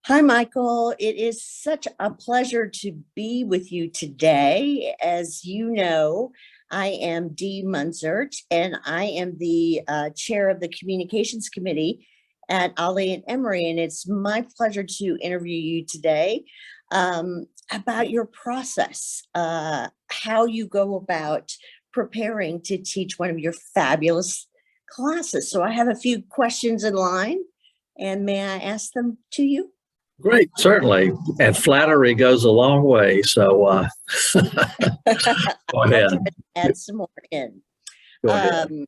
Hi, Michael. It is such a pleasure to be with you today. As you know, I am Dee Munzert, and I am the chair of the communications committee at OLLI and Emory, and it's my pleasure to interview you today about your process, how you go about preparing to teach one of your fabulous classes. So I have a few questions in line, and may I ask them to you? Great, certainly. And flattery goes a long way. So go I'll try ahead. to add some more in. Go ahead.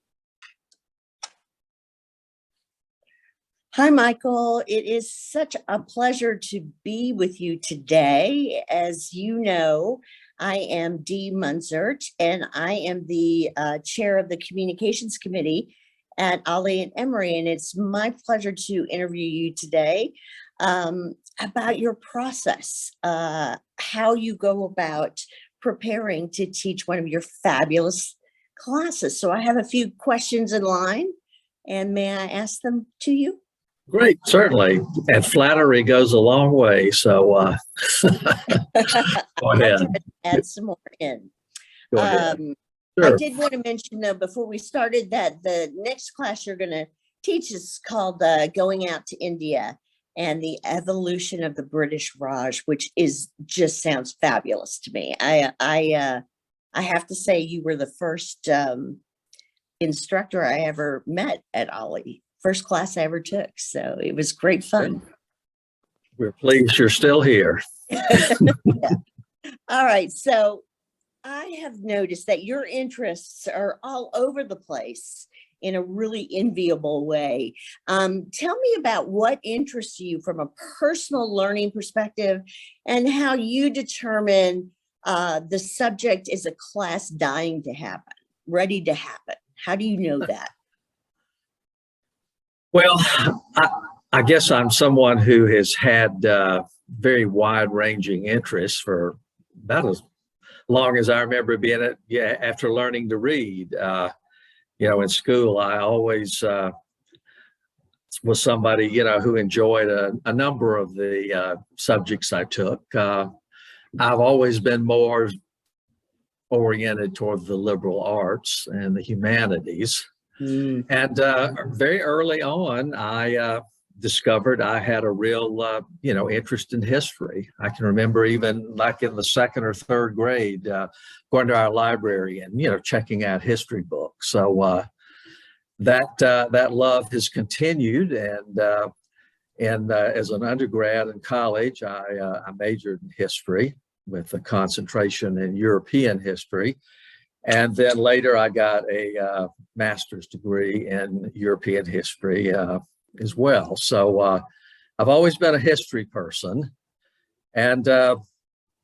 Hi, Michael. It is such a pleasure to be with you today. As you know, I am Dee Munzert, and I am the chair of the communications committee at OLLI and Emory, and it's my pleasure to interview you today about your process, how you go about preparing to teach one of your fabulous classes. So I have a few questions in line, and may I ask them to you? Great, certainly. And flattery goes a long way. So go I'll ahead. try to add some more in. Go ahead. I Sure. did want to mention, though, before we started, that the next class you're going to teach is called Going Out to India and the Evolution of the British Raj, which just sounds fabulous to me. I have to say you were the first instructor I ever met at OLLI, first class I ever took. So it was great fun. We're pleased you're still here. Yeah. All right. So I have noticed that your interests are all over the place in a really enviable way. Tell me about what interests you from a personal learning perspective and how you determine the subject is a class dying to happen, ready to happen. How do you know that? Well, I guess I'm someone who has had very wide-ranging interests for about as long as I remember being after learning to read. In school, I always was somebody, who enjoyed a number of the subjects I took. I've always been more oriented toward the liberal arts and the humanities. And very early on, I discovered I had a real, interest in history. I can remember even like in the second or third grade, going to our library and, checking out history books. So that love has continued. And as an undergrad in college, I majored in history with a concentration in European history. And then later I got a master's degree in European history as well. So I've always been a history person. And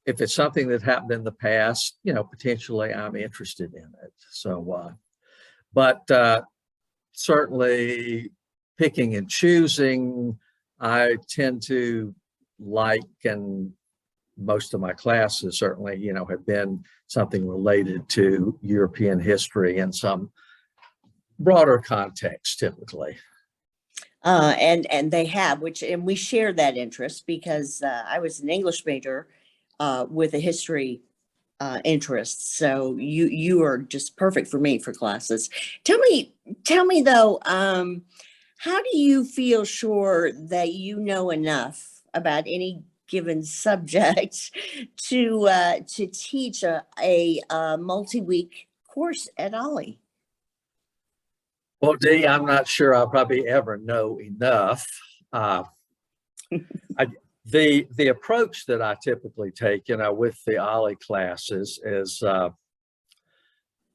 if it's something that happened in the past, potentially I'm interested in it. So, but certainly picking and choosing, I tend to like, and most of my classes certainly, have been something related to European history in some broader context, typically. And they have, and we share that interest because I was an English major with a history interest. So you are just perfect for me for classes. Tell me though, how do you feel sure that you know enough about any given subject to teach a multi-week course at OLLI? Well, Dee, I'm not sure I'll probably ever know enough. The approach that I typically take, with the OLLI classes is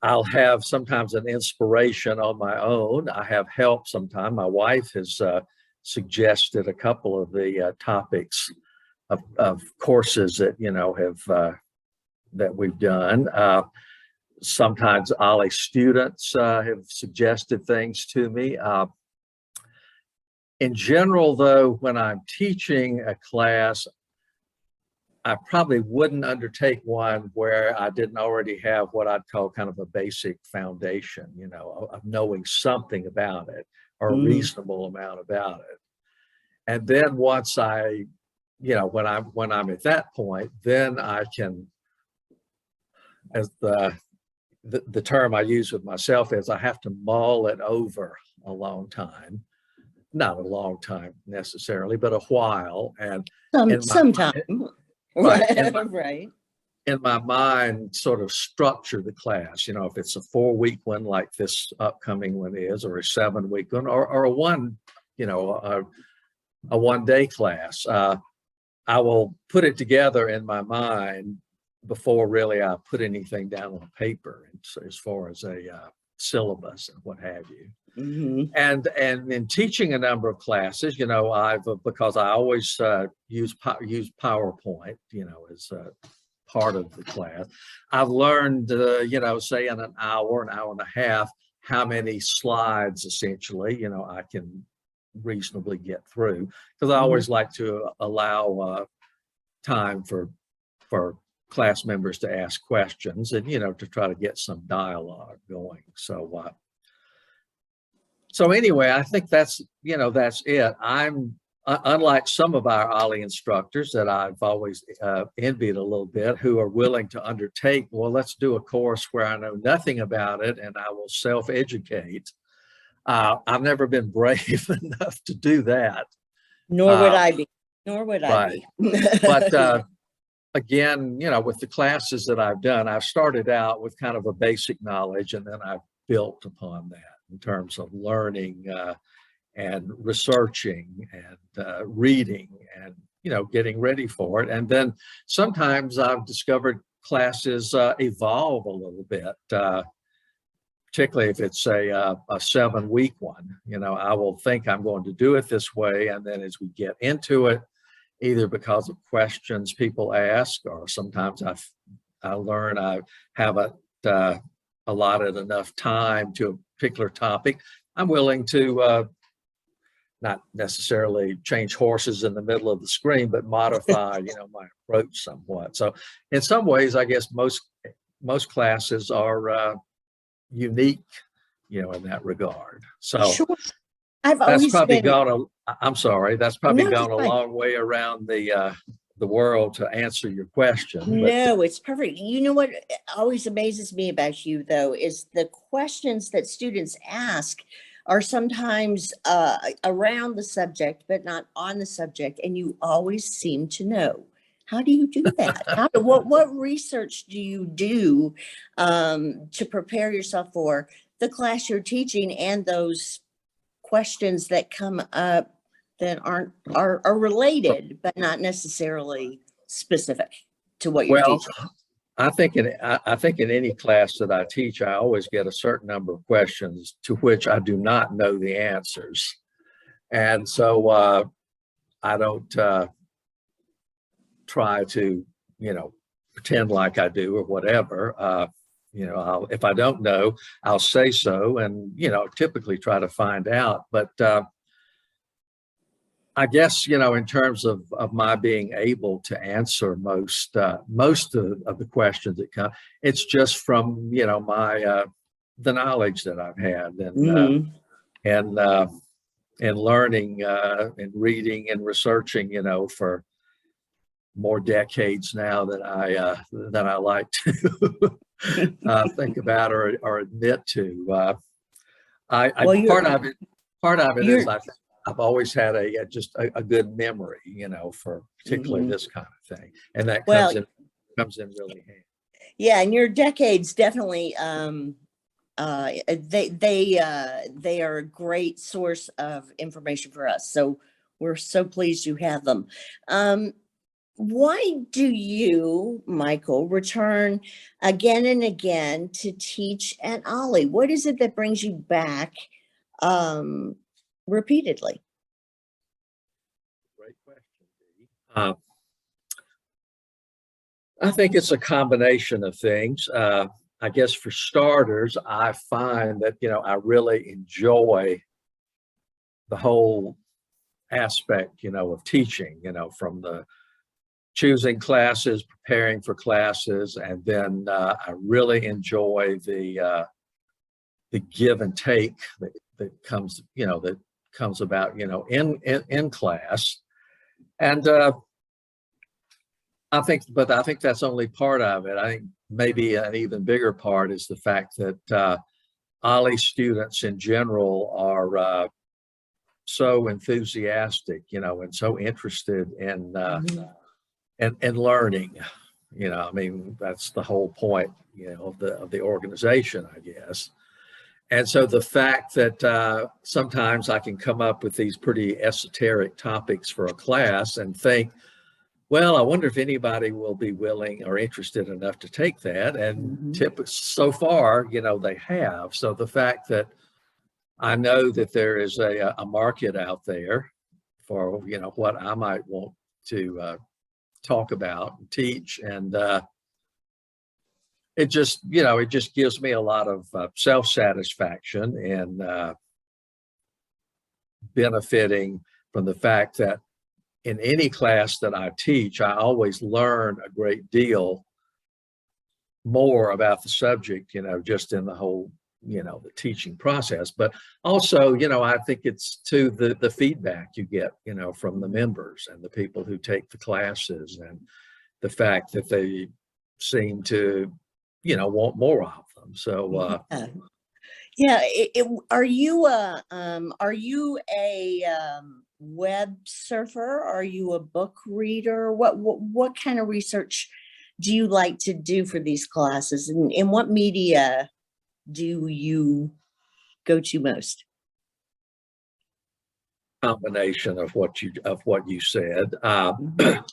I'll have sometimes an inspiration on my own. I have help sometimes. My wife has suggested a couple of the topics of courses that, that we've done. Sometimes OLLI students have suggested things to me. In general, though, when I'm teaching a class, I probably wouldn't undertake one where I didn't already have what I'd call kind of a basic foundation, of knowing something about it or a reasonable amount about it. And then once I when I'm at that point, then I can, as the term I use with myself is, I have to mull it over a long time, not a long time necessarily, but a while. And in my Sometime. right, Right. in my mind, sort of structure the class. If it's a 4-week one like this upcoming one is, or a 7-week one, or a a 1-day class. I will put it together in my mind before really I put anything down on paper, as far as a syllabus and what have you. Mm-hmm. And in teaching a number of classes, because I always use PowerPoint, as part of the class. I've learned, say in an hour and a half, how many slides essentially, I can reasonably get through, because I always like to allow time for class members to ask questions and, to try to get some dialogue going. So anyway, I think that's it. I'm unlike some of our OLLI instructors that I've always envied a little bit, who are willing to undertake, well, let's do a course where I know nothing about it and I will self-educate. I've never been brave enough to do that. Nor would I be. Nor would I Right. be. But again, with the classes that I've done, I've started out with kind of a basic knowledge, and then I've built upon that in terms of learning and researching and reading and, getting ready for it. And then sometimes I've discovered classes evolve a little bit, particularly if it's a 7-week one. I will think I'm going to do it this way, and then as we get into it, either because of questions people ask, or sometimes I learn I haven't allotted enough time to a particular topic, I'm willing to not necessarily change horses in the middle of the screen, but modify, my approach somewhat. So in some ways, I guess most classes are unique, in that regard. So Sure. I've that's always probably been. I'm sorry, that's probably No, gone it's a fine. long way around the world to answer your question. But No, it's perfect. You know what always amazes me about you, though, is the questions that students ask are sometimes around the subject, but not on the subject, and you always seem to know. How do you do that? What research do you do to prepare yourself for the class you're teaching and those questions that come up that are related, but not necessarily specific to what you're well, teaching? I think in any class that I teach, I always get a certain number of questions to which I do not know the answers, and so I don't try to pretend like I do or whatever. If I don't know, I'll say so, and typically try to find out. But I guess in terms of my being able to answer most of the questions that come, it's just from my the knowledge that I've had, Mm-hmm. and learning and reading and researching for more decades now than I like to think about or admit to. Well, Part of it you're is I've always had just a good memory, for particularly mhm. this kind of thing, and that Well, comes in really handy. yeah, and your decades definitely they are a great source of information for us. So we're so pleased you have them. Um, why do you, Michael, return again and again to teach at OLLI? What is it that brings you back um, repeatedly? Great question, Dee. I think it's a combination of things. I guess for starters, I find that I really enjoy the whole aspect of teaching. From the choosing classes, preparing for classes, and then I really enjoy the give and take that comes about in class. And but I think that's only part of it. I think maybe an even bigger part is the fact that OLLI students in general are so enthusiastic, and so interested in Mhm. and learning. I mean, that's the whole point, of the organization, I guess. And so the fact that sometimes I can come up with these pretty esoteric topics for a class and think, well, I wonder if anybody will be willing or interested enough to take that. And Mhm. so far, they have. So the fact that I know that there is a market out there for, what I might want to talk about and teach. And it just gives me a lot of self-satisfaction and benefiting from the fact that in any class that I teach, I always learn a great deal more about the subject, just in the whole, the teaching process. But also, I think it's to the feedback you get, from the members and the people who take the classes, and the fact that they seem to, want more of them. So, Yeah. Yeah. Are you a web surfer? Are you a book reader? What kind of research do you like to do for these classes? And what media do you go to most? combination of what you said. Mhm.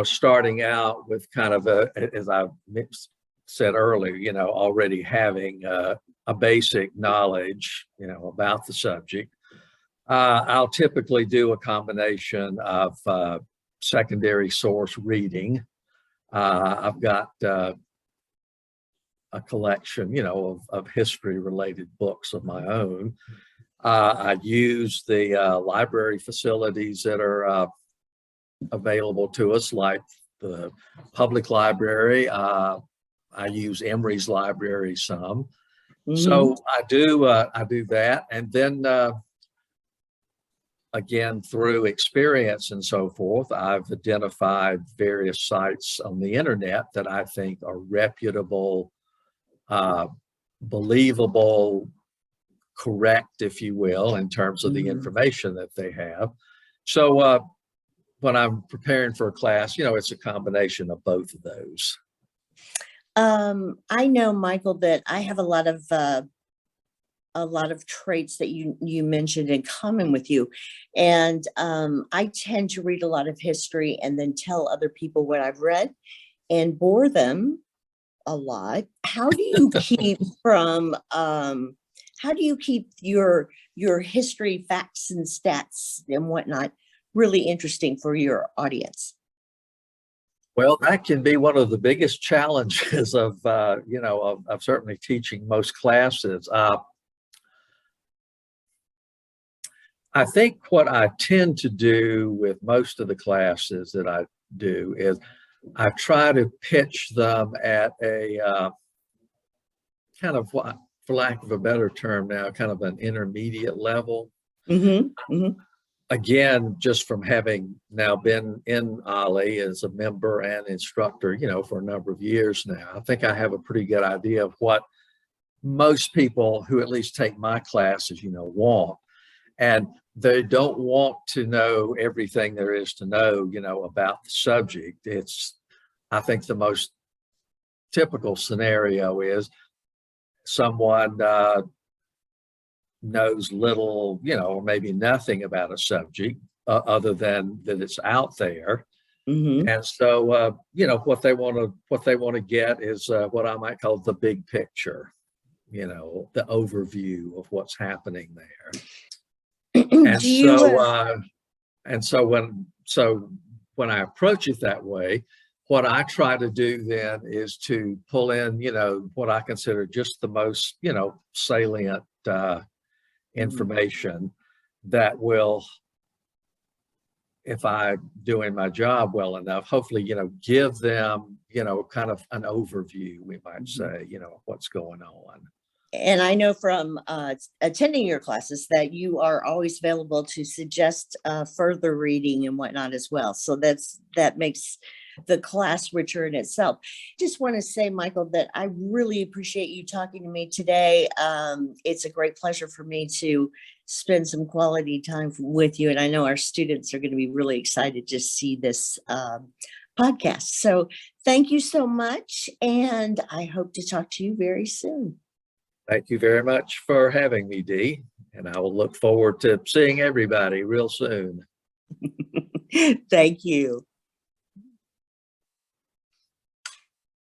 Starting out with kind of as I said earlier, already having a basic knowledge, about the subject. I'll typically do a combination of secondary source reading. I've got a collection, of history related books of my own. I use the library facilities that are available to us, like the public library. I use Emory's library some. Mhm. So I do that. And then again, through experience and so forth, I've identified various sites on the internet that I think are reputable, uh, believable, correct, if you will, in terms of the Mhm. information that they have. So when I'm preparing for a class, it's a combination of both of those. I know, Michael, that I have a lot of traits that you mentioned in common with you. And I tend to read a lot of history and then tell other people what I've read and bore them a lot. How do you keep your history facts and stats and whatnot really interesting for your audience? Well, that can be one of the biggest challenges of, of certainly teaching most classes. I think what I tend to do with most of the classes that I do is I try to pitch them at a kind of what, for lack of a better term now, kind of an intermediate level. Hmm. Hmm. Again, just from having now been in OLLI as a member and instructor, for a number of years now, I think I have a pretty good idea of what most people who at least take my classes, want. And they don't want to know everything there is to know, about the subject. I think the most typical scenario is someone knows little, or maybe nothing about a subject other than that it's out there. Hmm. And so, what they want to get is what I might call the big picture, the overview of what's happening there. And Do you so when I approach it that way, what I try to do then is to pull in, what I consider just the most, salient Mhm. information that will, if I'm doing my job well enough, hopefully, give them, kind of an overview, we might Mhm. say, what's going on. And I know from attending your classes that you are always available to suggest further reading and whatnot as well. So that makes the class richer in itself. Just want to say, Michael, that I really appreciate you talking to me today. It's a great pleasure for me to spend some quality time with you. And I know our students are going to be really excited to see this podcast. So thank you so much. And I hope to talk to you very soon. Thank you very much for having me, Dee, and I will look forward to seeing everybody real soon. Thank you.